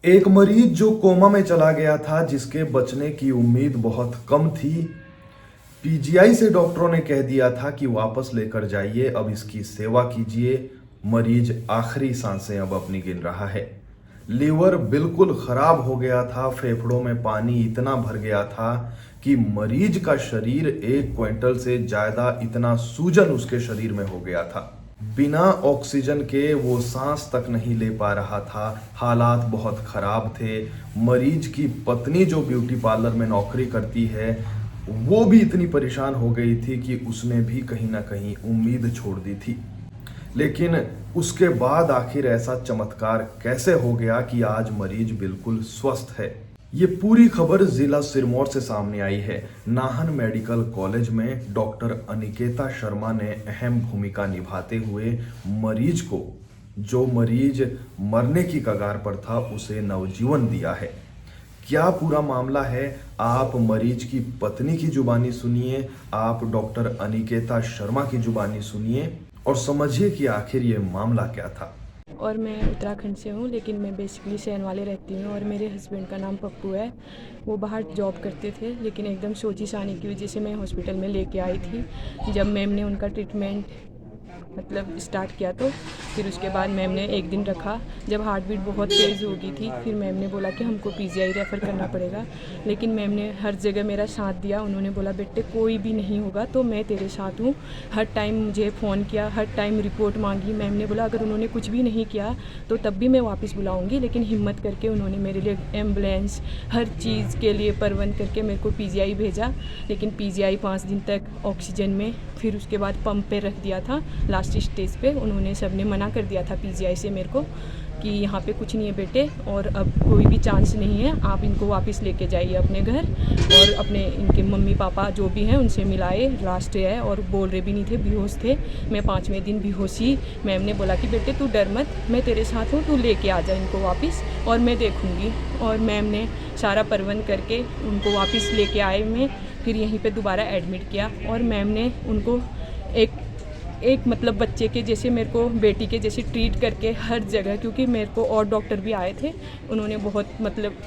एक मरीज जो कोमा में चला गया था, जिसके बचने की उम्मीद बहुत कम थी। पीजीआई से डॉक्टरों ने कह दिया था कि वापस लेकर जाइए, अब इसकी सेवा कीजिए। मरीज आखिरी सांसें अब अपनी गिन रहा है। लीवर बिल्कुल खराब हो गया था, फेफड़ों में पानी इतना भर गया था कि मरीज का शरीर 1 क्विंटल से ज्यादा, इतना सूजन उसके शरीर में हो गया था। बिना ऑक्सीजन के वो सांस तक नहीं ले पा रहा था। हालात बहुत खराब थे। मरीज की पत्नी जो ब्यूटी पार्लर में नौकरी करती है, वो भी इतनी परेशान हो गई थी कि उसने भी कहीं ना कहीं उम्मीद छोड़ दी थी। लेकिन उसके बाद आखिर ऐसा चमत्कार कैसे हो गया कि आज मरीज बिल्कुल स्वस्थ है। ये पूरी खबर जिला सिरमौर से सामने आई है। नाहन मेडिकल कॉलेज में डॉक्टर अनिकेता शर्मा ने अहम भूमिका निभाते हुए मरीज को, जो मरीज मरने की कगार पर था, उसे नवजीवन दिया है। क्या पूरा मामला है, आप मरीज की पत्नी की जुबानी सुनिए, आप डॉक्टर अनिकेता शर्मा की जुबानी सुनिए और समझिए कि आखिर ये मामला क्या था। और मैं उत्तराखंड से हूँ, लेकिन मैं बेसिकली सैनवाले रहती हूँ और मेरे हस्बैंड का नाम पप्पू है। वो बाहर जॉब करते थे, लेकिन एकदम सोची सानी की वजह से मैं हॉस्पिटल में लेके आई थी। जब मैम ने उनका ट्रीटमेंट मतलब स्टार्ट किया, तो फिर उसके बाद मैम ने एक दिन रखा। जब हार्ट बीट बहुत तेज़ हो गई थी, फिर मैम ने बोला कि हमको पीजीआई रेफ़र करना पड़ेगा। लेकिन मैम ने हर जगह मेरा साथ दिया। उन्होंने बोला बेटे कोई भी नहीं होगा तो मैं तेरे साथ हूँ। हर टाइम मुझे फ़ोन किया, हर टाइम रिपोर्ट मांगी। मैम ने बोला अगर उन्होंने कुछ भी नहीं किया तो तब भी मैं वापस बुलाऊंगी, लेकिन हिम्मत करके उन्होंने मेरे लिए एम्बुलेंस हर चीज़ के लिए प्रबंध करके मेरे को पीजीआई भेजा। लेकिन पीजीआई 5 दिन तक ऑक्सीजन में, फिर उसके बाद पंप पे रख दिया था। लास्ट स्टेज पे उन्होंने सबने मना कर दिया था पीजीआई से मेरे को कि यहाँ पे कुछ नहीं है बेटे, और अब कोई भी चांस नहीं है, आप इनको वापस लेके जाइए अपने घर। और अपने इनके मम्मी पापा जो भी हैं उनसे मिलाए, लास्ट है, और बोल रहे भी नहीं थे, बेहोश थे। मैं 5वें दिन बेहोशी। मैम ने बोला कि बेटे तू डर मत, मैं तेरे साथ हूँ, तू लेके आ जा इनको वापस और मैं देखूँगी। और मैम ने सारा प्रबंध करके उनको वापस लेके आए। मैं फिर यहीं पे दोबारा एडमिट किया और मैम ने उनको एक एक मतलब बच्चे के जैसे, मेरे को बेटी के जैसे ट्रीट करके हर जगह, क्योंकि मेरे को और डॉक्टर भी आए थे, उन्होंने बहुत मतलब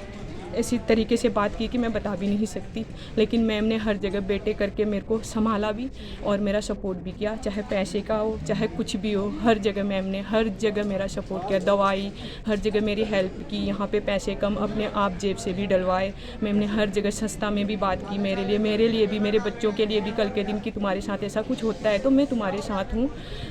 ऐसी तरीके से बात की कि मैं बता भी नहीं सकती। लेकिन मैम ने हर जगह बेटे करके मेरे को संभाला भी और मेरा सपोर्ट भी किया, चाहे पैसे का हो चाहे कुछ भी हो। हर जगह मैम ने हर जगह मेरा सपोर्ट किया, दवाई हर जगह मेरी हेल्प की। यहाँ पे पैसे कम अपने आप जेब से भी डलवाए। मैम ने हर जगह सस्ता में भी बात की मेरे लिए भी, मेरे बच्चों के लिए भी कल के दिन कि तुम्हारे साथ ऐसा कुछ होता है तो मैं तुम्हारे साथ हूँ।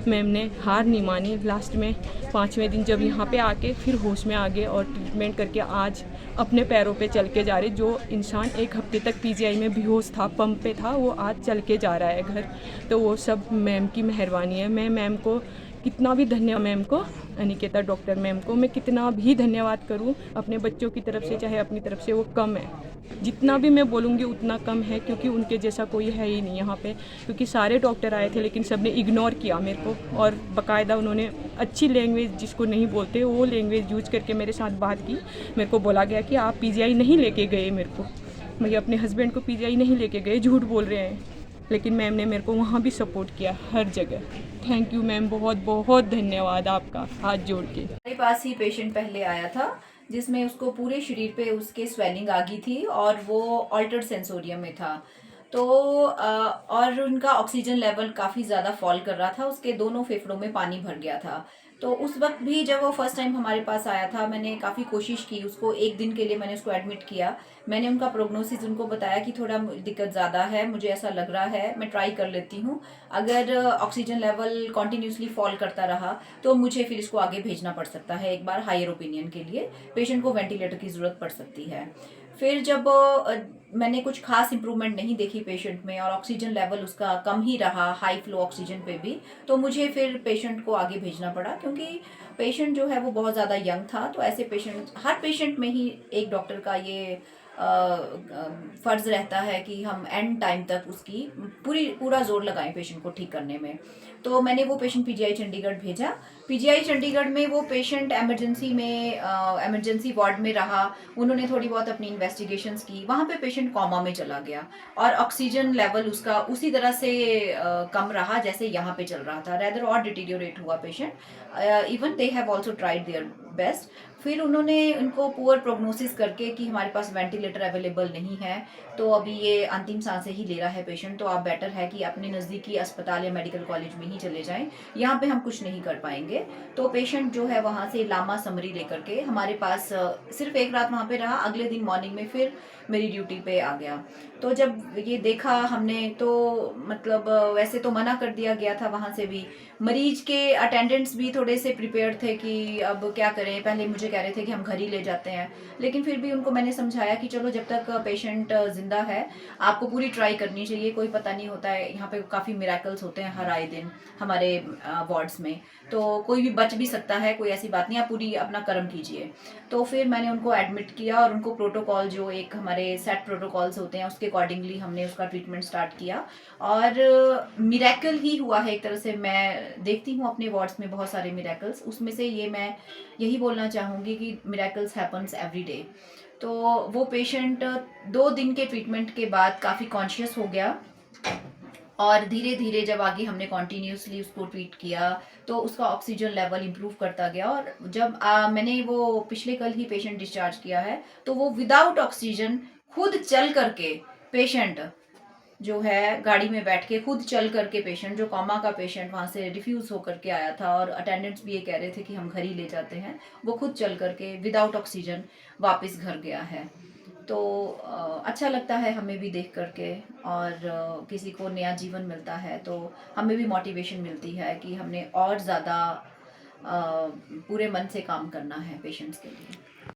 मैम ने हार नहीं मानी। लास्ट में 5वें दिन जब यहाँ पे आके फिर होश में आ गए और ट्रीटमेंट करके आज अपने पैरों पे चल के जा रहे। जो इंसान 1 हफ्ते तक पीजीआई में बेहोश था, पंप पे था, वो आज चल के जा रहा है घर। तो वो सब मैम की मेहरबानी है। मैं मैम को कितना भी धन्यवाद, मैम को, अनिकेता डॉक्टर मैम को मैं कितना भी धन्यवाद करूं अपने बच्चों की तरफ से चाहे अपनी तरफ से, वो कम है। जितना भी मैं बोलूँगी उतना कम है, क्योंकि उनके जैसा कोई है ही नहीं यहाँ पे। क्योंकि सारे डॉक्टर आए थे लेकिन सब ने इग्नोर किया मेरे को, और बाकायदा उन्होंने अच्छी लैंग्वेज, जिसको नहीं बोलते वो लैंग्वेज यूज करके मेरे साथ बात की। मेरे को बोला गया कि आप पीजीआई नहीं लेके गए, मेरे को, मैं अपने हस्बैंड को पीजीआई नहीं लेके गए, झूठ बोल रहे हैं। लेकिन मैम ने मेरे को वहाँ भी सपोर्ट किया हर जगह। थैंक यू मैम, बहुत बहुत धन्यवाद आपका, हाथ जोड़ के। मेरे पास ही पेशेंट पहले आया था जिसमें उसको पूरे शरीर पे उसके स्वेलिंग आ गई थी और वो ऑल्टर्ड सेंसोरियम में था। तो और उनका ऑक्सीजन लेवल काफ़ी ज़्यादा फॉल कर रहा था, उसके दोनों फेफड़ों में पानी भर गया था। तो उस वक्त भी जब वो फर्स्ट टाइम हमारे पास आया था, मैंने काफ़ी कोशिश की उसको, एक दिन के लिए मैंने उसको एडमिट किया। मैंने उनका प्रोग्नोसिस उनको बताया कि थोड़ा दिक्कत ज़्यादा है, मुझे ऐसा लग रहा है, मैं ट्राई कर लेती हूँ। अगर ऑक्सीजन लेवल कॉन्टीन्यूसली फॉल करता रहा तो मुझे फिर इसको आगे भेजना पड़ सकता है, एक बार हायर ओपिनियन के लिए पेशेंट को वेंटिलेटर की ज़रूरत पड़ सकती है। फिर जब मैंने कुछ खास इंप्रूवमेंट नहीं देखी पेशेंट में और ऑक्सीजन लेवल उसका कम ही रहा, हाई फ्लो ऑक्सीजन पे भी, तो मुझे फिर पेशेंट को आगे भेजना पड़ा, क्योंकि पेशेंट जो है वो बहुत ज़्यादा यंग था। तो ऐसे पेशेंट, हर पेशेंट में ही एक डॉक्टर का ये फ़र्ज़ रहता है कि हम एंड टाइम तक उसकी पूरा जोर लगाएं पेशेंट को ठीक करने में। तो मैंने वो पेशेंट पीजीआई चंडीगढ़ भेजा। पीजीआई चंडीगढ़ में वो पेशेंट एमरजेंसी में एमरजेंसी वार्ड में रहा। उन्होंने थोड़ी बहुत अपनी इन्वेस्टिगेशंस की, वहाँ पे पेशेंट कोमा में चला गया और ऑक्सीजन लेवल उसका उसी तरह से कम रहा जैसे यहाँ पे चल रहा था, रेदर और डिटीरियोरेट हुआ patient. Even they have also tried their best. फिर उन्होंने उनको पुअर प्रोग्नोसिस करके कि हमारे पास वेंटिलेटर अवेलेबल नहीं है, तो अभी ये अंतिम सांसें ही ले रहा है पेशेंट, तो आप बेटर है कि अपने नज़दीकी अस्पताल या मेडिकल कॉलेज में ही चले जाएं, यहाँ पे हम कुछ नहीं कर पाएंगे। तो पेशेंट जो है वहाँ से लामा समरी लेकर के हमारे पास सिर्फ एक रात वहाँ पे रहा, अगले दिन मॉर्निंग में फिर मेरी ड्यूटी पे आ गया। तो जब ये देखा हमने तो मतलब वैसे तो मना कर दिया गया था वहाँ से भी, मरीज के अटेंडेंट्स भी थोड़े से प्रिपेयर थे कि अब क्या करें, पहले मुझे कह रहे थे कि हम घर ही ले जाते हैं, लेकिन फिर भी उनको मैंने समझाया कि चलो जब तक पेशेंट जिंदा है आपको पूरी ट्राई करनी चाहिए, कोई पता नहीं होता है, यहाँ पे काफ़ी मिराकल्स होते हैं हर आए दिन हमारे वार्ड्स में, तो कोई भी बच भी सकता है, कोई ऐसी बात नहीं, आप पूरी अपना कर्म कीजिए। तो फिर मैंने उनको एडमिट किया और उनको प्रोटोकॉल जो एक हमारे सेट प्रोटोकॉल्स होते हैं उसके अकॉर्डिंगली हमने उसका ट्रीटमेंट स्टार्ट किया, और मिरेकल ही हुआ है एक तरह से। मैं देखती हूँ अपने वार्ड्स में बहुत सारे मिरेकल्स, उसमें से ये मैं यही बोलना चाहूँगी कि मिरेकल्स हैपन्स एवरी डे। तो वो पेशेंट 2 दिन के ट्रीटमेंट के बाद काफ़ी कॉन्शियस हो गया, और धीरे धीरे जब आगे हमने कॉन्टीन्यूसली उसको ट्रीट किया तो उसका ऑक्सीजन लेवल इम्प्रूव करता गया, और जब मैंने वो पिछले कल ही पेशेंट डिस्चार्ज किया है तो वो विदाउट ऑक्सीजन खुद चल करके पेशेंट जो है गाड़ी में बैठ के खुद चल करके पेशेंट, जो कोमा का पेशेंट वहाँ से डिफ्यूज होकर के आया था और अटेंडेंट्स भी ये कह रहे थे कि हम घर ही ले जाते हैं, वो खुद चल करके विदाउट ऑक्सीजन वापस घर गया है। तो अच्छा लगता है हमें भी देख करके, और किसी को नया जीवन मिलता है तो हमें भी मोटिवेशन मिलती है कि हमने और ज़्यादा पूरे मन से काम करना है पेशेंट्स के लिए।